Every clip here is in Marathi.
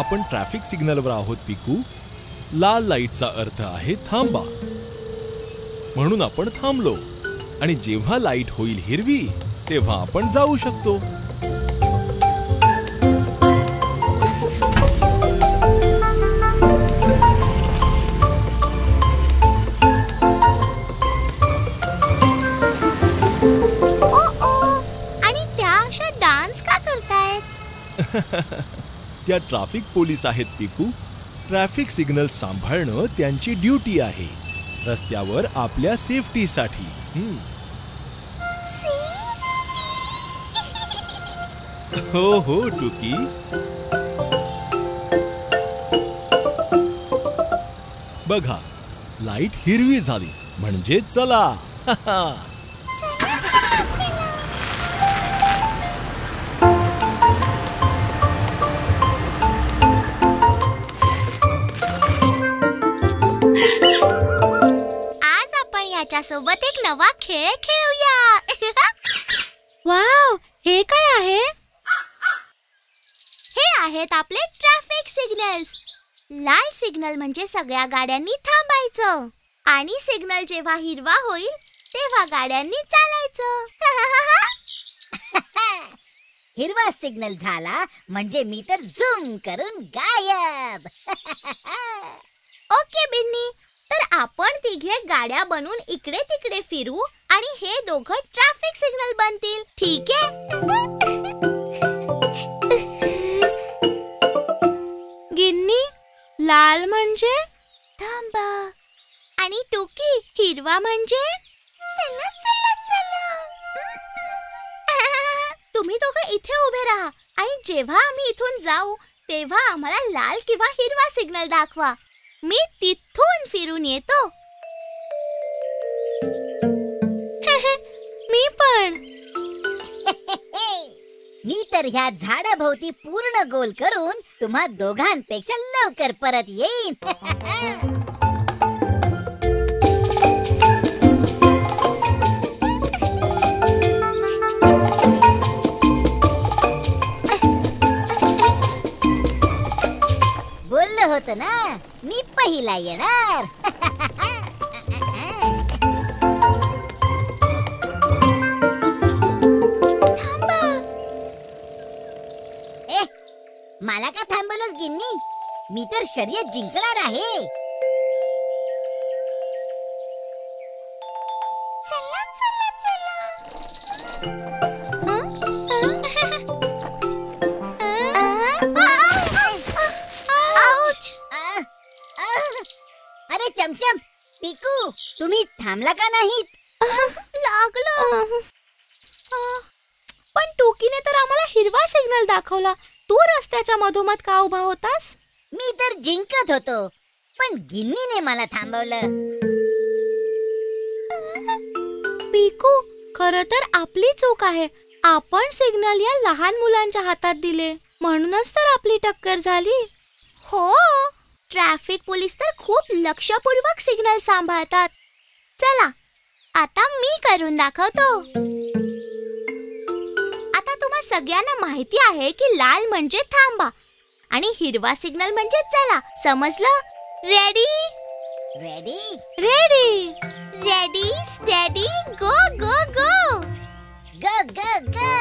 आपण ट्रॅफिक सिग्नलवर आहोत पिकू. लाल लाईटचा अर्थ आहे थांबा, म्हणून आपण थांबलो. आणि जेव्हा लाईट होईल हिरवी तेव्हा आपण जाऊ शकतो. आणि त्या अशा डान्स का करतायत? त्या ट्रॅफिक पोलीस आहेत पिकू. ट्रॅफिक सिग्नल सांभाळणं त्यांची ड्युटी आहे, रस्त्यावर आपल्या सेफ्टीसाठी. हो हो टुकी. बघा, लाईट हिरवी झाली म्हणजे चला. आज आपण याच्यासोबत एक नवा खेळ खेळूया. वाव, हे काय आहे? हे आहेत आपले ट्रॅफिक सिग्नल्स. लाल सिग्नल म्हणजे सगळ्या गाड्यांनी थांबायचं आणि सिग्नल जेव्हा हिरवा होईल तेव्हा गाड्यांनी चालायचं. हिरवा सिग्नल झाला म्हणजे मी तर झूम करून गायब. ओके बिन्नी, तर आपण तिघे गाड्या बनवून इकडे तिकडे फिरू आणि हे दोघं ट्रॅफिक सिग्नल बनतील, ठीक आहे? गिन्नी, लाल म्हणजे थांबा आणि टुकी हिरवा म्हणजे चला चला चला. तुम्ही दोघं इथे उभे राहा आणि जेव्हा आम्ही इथून जाऊ तेव्हा आम्हाला लाल किंवा हिरवा सिग्नल दाखवा. मी तिथून फिरून येतो. मी पण. मी तर ह्या झाडाभोवती पूर्ण गोल करून तुम्हा दोघांपेक्षा लवकर परत येईन. बोललो होतो ना, मी पहिला येणार. मला का थांबवलंस गिन्नी? मी तर शर्यत जिंकणार आहे. चला चला चला. अरे चमचम, पिकू, तुम्ही थांबला का नाहीत? लागलं. पण टोकीने तर आम्हाला हिरवा सिग्नल दाखवला. तू रस्त्याच्या मधोमध का उभा होतास? मी तर जिंकत होतो, पण गिन्नीने मला थांबवलं. पिकू, खरं तर आपली चूक आहे. आपण सिग्नल या लहान मुलांच्या हातात दिले, म्हणूनच तर आपली टक्कर झाली. हो, ट्रॅफिक पोलीस तर खूप लक्षपूर्वक सिग्नल सांभाळतात. चला, आता मी करून दाखवतो. आता तुम्हा सगळ्यांना माहिती आहे की लाल म्हणजे थांबा आणि हिरवा सिग्नल म्हणजे चला. समजलं? Ready ready ready ready steady go go go go go go.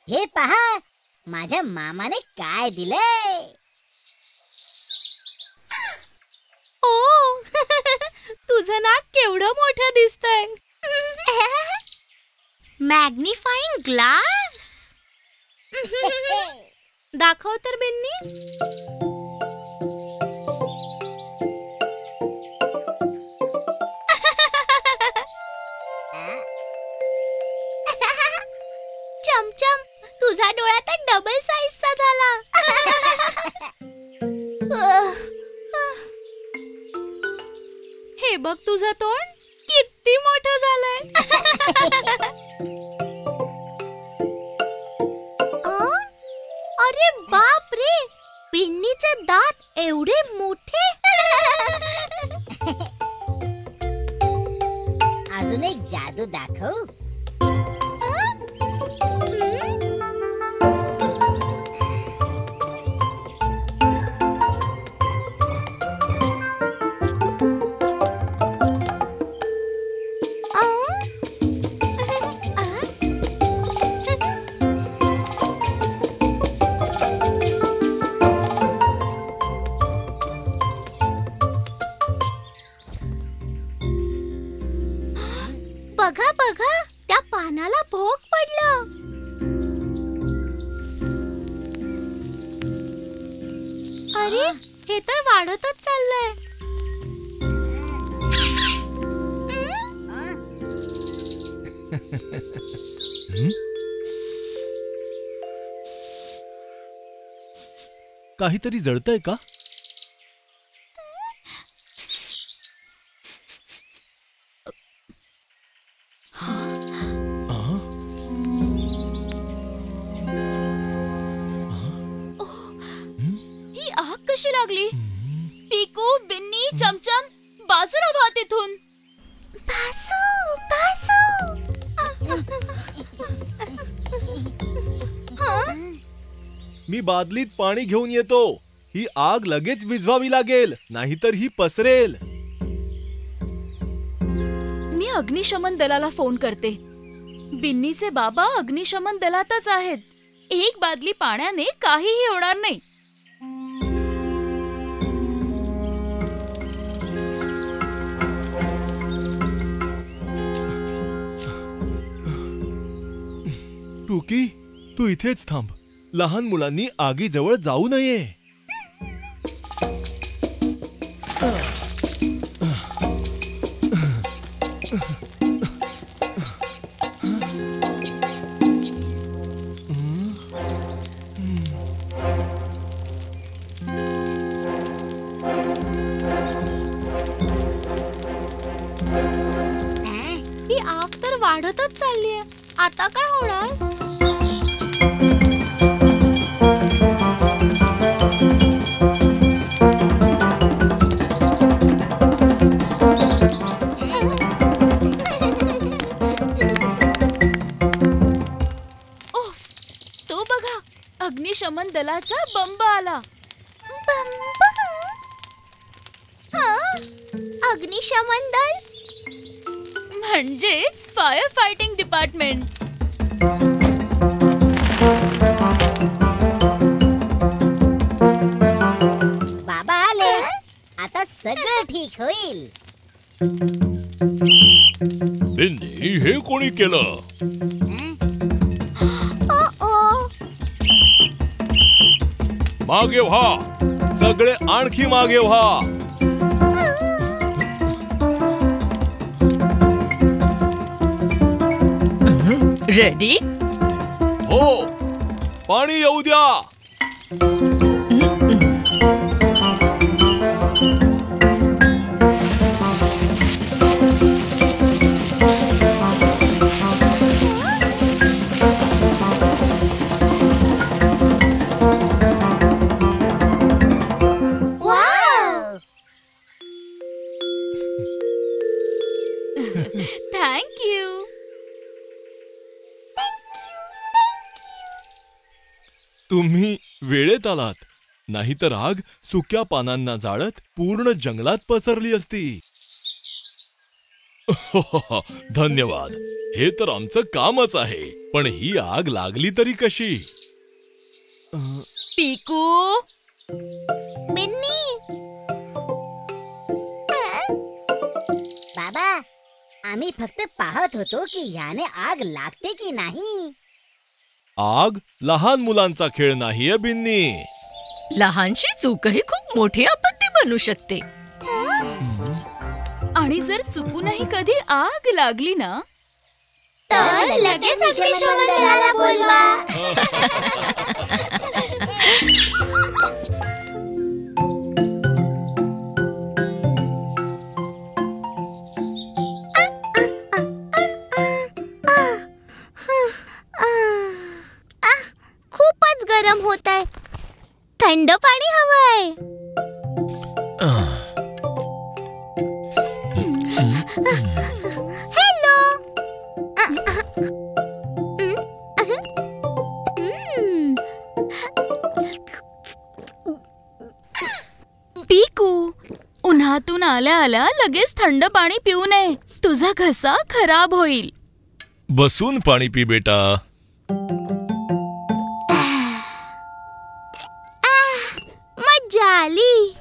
हे पहा, माझ्या मामाने काय दिलंय. ओ, तुझं नाक केवढं मोठं दिसतंय. Magnifying glass. दाखव तर बिन्नी. चमचम, तुझा डोळा तर डबल साईजचा झाला. हे बघ तुझं तोंड किती मोठं झालंय. अरे बाप रे, बिन्नीचे दात एवढे मोठे. अजून एक जादू दाखव. बघा बघा, त्या पानाला भोक पडलं. अरे, हे तर वाढतच चाललंय. काहीतरी जळतंय का? ही आग कशी लागली? पिकू, बिन्नी, चमचम, बाजूला व्हा तिथून. भासू, भासू. मी बादलीत पाणी घेऊन येतो. ही आग लगेच विझवावी लागेल, नाहीतर ही पसरेल. मी अग्निशमन दलाला फोन करते. बिन्नीचे बाबा अग्निशमन दलातच आहेत. एक बादली पाण्याने काहीही होणार नाही. टुकी, तू इथेच थांब. लहान मुलांनी आगीजवळ जाऊ नये. ही आग तर वाढतच चाललीये. आता काय होणार? ओह, तो बघा, अग्निशमन दलाचा बंब आला. अग्निशमन दल म्हणजेच फायर फायटिंग डिपार्टमेंट. बाबा आले. आता सगळं ठीक होईल. बिन्नी, हे कोणी केलं? मागे व्हा, सगळे आणखी मागे व्हा. रेडी? हो, पाणी येऊ द्या. Thank you. तुम्ही वेळेत आलात, नाहीतर आग सुक्या पानांना जाळत पूर्ण जंगलात पसरली असती. धन्यवाद. हे तर आमचं कामच आहे. पण ही आग लागली तरी कशी? पिकू, बिन्नी. बाबा, आम्ही फक्त पाहत होतो की याने आग लागते की नाही. आग लहान मुलांचा खेळ नाहीये बिन्नी. लहानशी चूकही खूप मोठी आपत्ती बनू शकते. आणि जर चुकूनही कधी आग लागली ना, तर लगेच अग्निशमन दलाला बोलवा. खूपच गरम होत आहे. थंड पाणी आहे. हॅलो. पिकू, उन्हातून आल्या आल्या लगेच थंड पाणी पिऊ नये. तुझा घसा खराब होईल. बसून पाणी पी बेटा. मज्जा आली.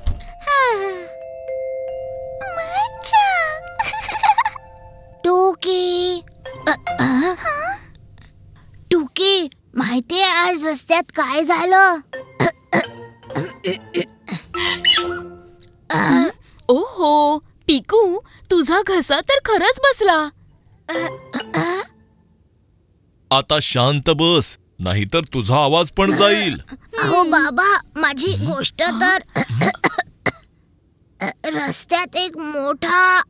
टुकी टुकी, माहितीये आज रस्त्यात काय झालं? ओहो पिकू, तुझा घसा तर खरंच बसला. आता शांत बस, नाहीतर तुझा आवाज पण जाईल. अहो बाबा, माझी गोष्ट तर रस्त्यात एक मोठा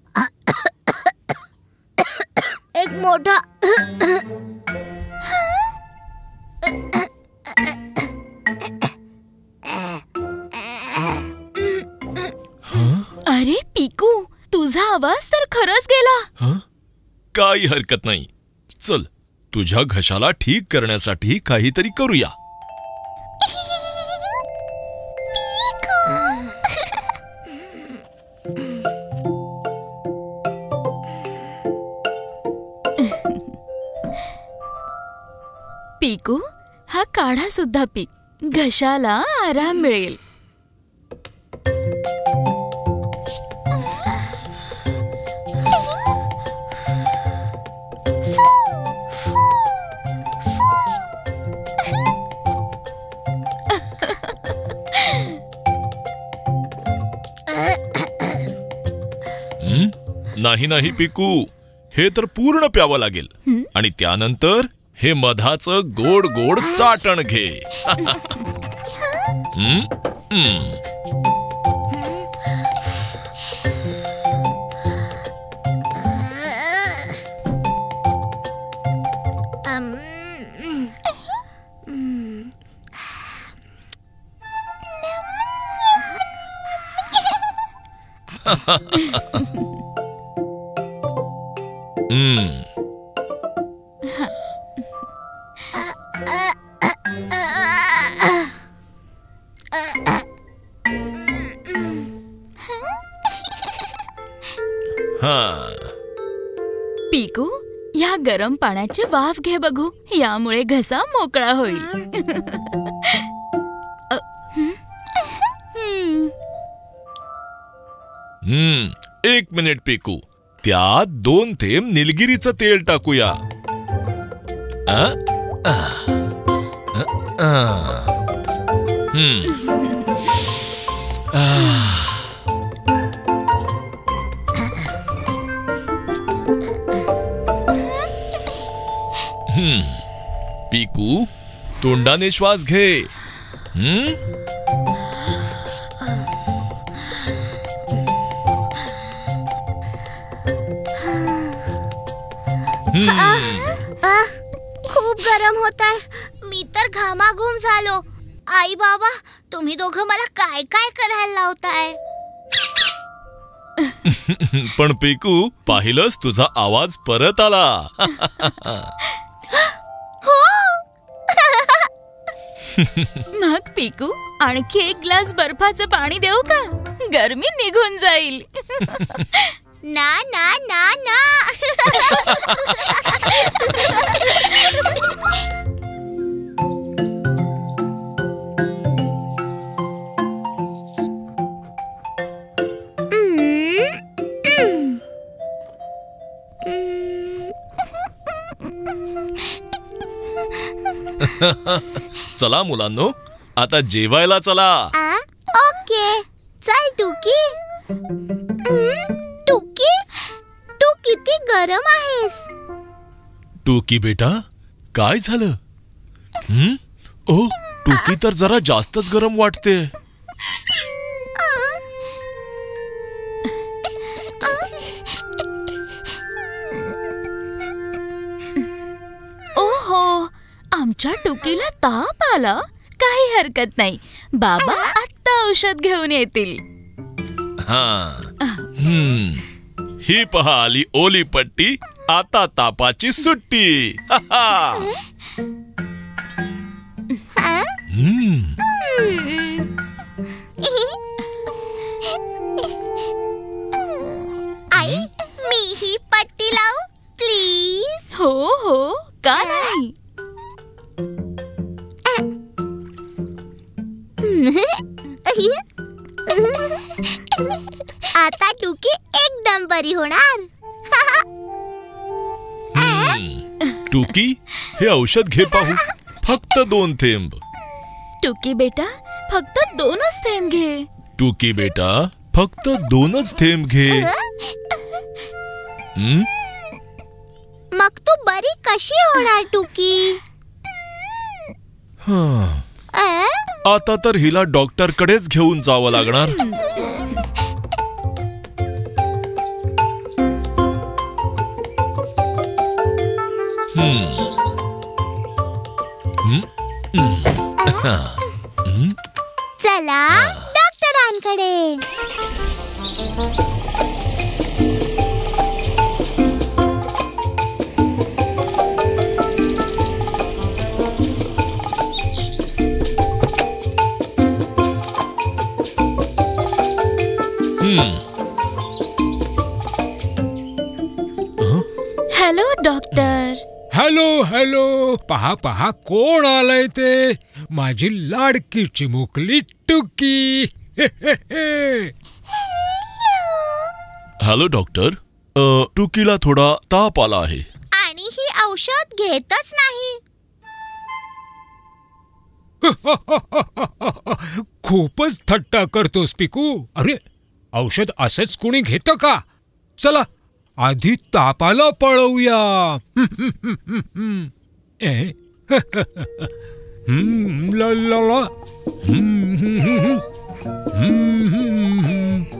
अरे पिकू, तुझा आवाज तर खरंच गेला. काही हरकत नाही. चल, तुझ्या घशाला ठीक करण्यासाठी काहीतरी करूया. पिकू, हा काढा सुद्धा पी. घशाला आराम मिळेल. नाही नाही पिकू, हे तर पूर्ण प्यावं लागेल. आणि त्यानंतर हे मधाचं गोड गोड चाटण घे. पिकू, या गरम पाण्याची वाफ घे बघू. यामुळे घसा मोकळा होईल. 1 मिनिट पिकू, त्यात 2 थेंब निलगिरीचं तेल टाकूया. पिकू, तोंडाने श्वास घे. खूप गरम होत आहे. मी तर घामाघूम झालो. आई बाबा, तुम्ही दोघं मला काय काय करायला लावताय? पण पिकू, पाहिलंस, तुझा आवाज परत आला. मग पिकू, आणखी 1 ग्लास बर्फाचं पाणी देऊ का? गरमी निघून जाईल. ना ना ना ना. चला मुलांनो, आता जेवायला चला. ओके, चल टुकी. टुकी, तू किती गरम आहेस. टुकी बेटा, काय झालं? ओ, टुकी तर जरा जास्तच गरम वाटते. ओहो, आमच्या टुकीला ताप आला. काही हरकत नाही, बाबा आत्ता औषध घेऊन येतील. ही पहा आली ओली पट्टी, आता तापाची सुट्टी. आई, मी ही पट्टी लावू प्लीज. हो हो, का नाही. आता टुकी एकदम बरी होणार. टुकी, हे औषध घे पाहू. फक्त 2 थेंब. टुकी बेटा, फक्त 2च थेंब घे. टुकी बेटा, फक्त 2च थेंब घे. मग तू बरी कशी होणार टुकी? आता तर हिला डॉक्टरकडेच घेऊन जावं लागणार. चला डॉक्टरांकडे. Hello doctor. हॅलो हॅलो, पहा पहा कोण आलंय ते. माझी लाडकी चिमुकली टुकी. हॅलो डॉक्टर, टुकीला थोडा ताप आला आहे. आणि ही औषध घेतच नाही. खूपच थट्टा करतोस पिकू. अरे, औषध असंच कुणी घेतं का? चला आधी तापाला पळवूया. ला ला ला.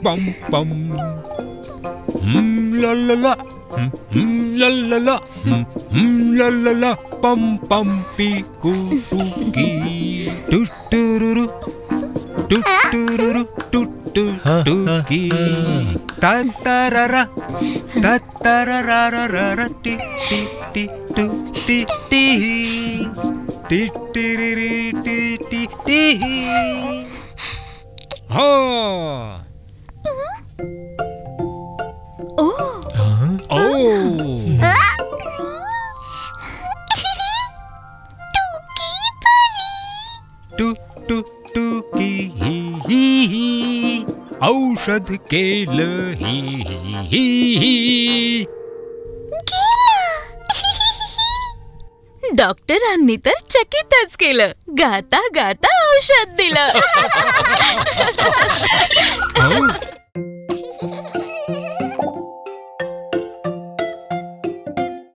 पम पम. ला ला ला. ला ला ला. ला ला ला. पम पम पिकू टुकी. टुटुरुरु टुटुरुरु टुटुटुकी. तातारारा तातारारारारा टी टी टी टू टी टी टी टिरिरी टी टी टी. हो. टू टू टुकी ही ही. औषध केलं ही. डॉक्टरांनी तर चकितच केलं. गाता गाता औषध दिलं.